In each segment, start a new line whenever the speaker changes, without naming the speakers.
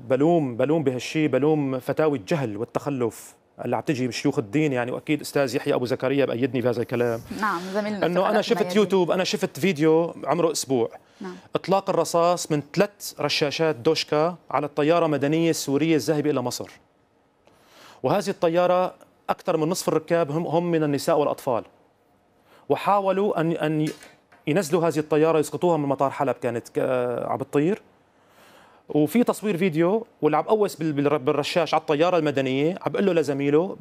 بلوم بهالشيء، بلوم فتاوي الجهل والتخلف اللي عم تجي بشيوخ الدين يعني، واكيد استاذ يحيى ابو زكريا بايدني بهذا الكلام.
نعم زميلنا.
انه انا شفت يوتيوب، انا شفت فيديو عمره اسبوع.
نعم.
اطلاق الرصاص من 3 رشاشات دوشكا على الطياره مدنيه سوريه الذاهبه الى مصر. وهذه الطياره اكثر من نصف الركاب هم من النساء والاطفال. وحاولوا ان ينزلوا هذه الطياره، يسقطوها من مطار حلب، كانت عم بتطير. وفي تصوير فيديو واللي عم بقوس بالرشاش على الطياره المدنيه، عم بقول له لزميله،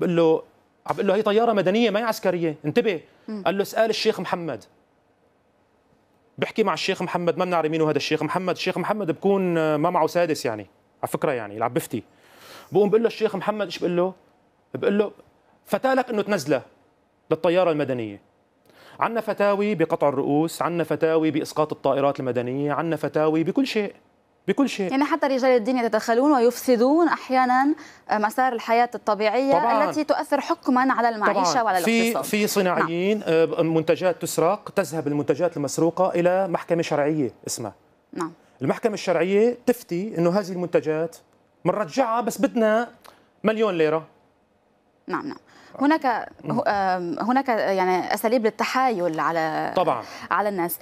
عم بقول له هي طياره مدنيه ما هي عسكريه، انتبه. قال له اسال الشيخ محمد. بحكي مع الشيخ محمد، ما بنعرف مين هو هذا الشيخ محمد. الشيخ محمد بكون ما معه سادس يعني، على فكره يعني اللي عم بفتي. بقوم بقول له الشيخ محمد ايش بقول له؟ بقول له فتالك انه تنزله للطياره المدنيه. عندنا فتاوي بقطع الرؤوس، عندنا فتاوي باسقاط الطائرات المدنيه، عندنا فتاوي بكل شيء، بكل شيء.
يعني حتى رجال الدين يتدخلون ويفسدون احيانا مسار الحياه الطبيعيه طبعاً. التي تؤثر حكما على المعيشه طبعاً. وعلى الاقتصاد.
في صناعيين منتجات تسرق، تذهب المنتجات المسروقه الى محكمه شرعيه اسمها.
نعم.
المحكمه الشرعيه تفتي انه هذه المنتجات بنرجعها بس بدنا مليون ليره.
نعم نعم. هناك يعني اساليب للتحايل على
طبعا
على الناس.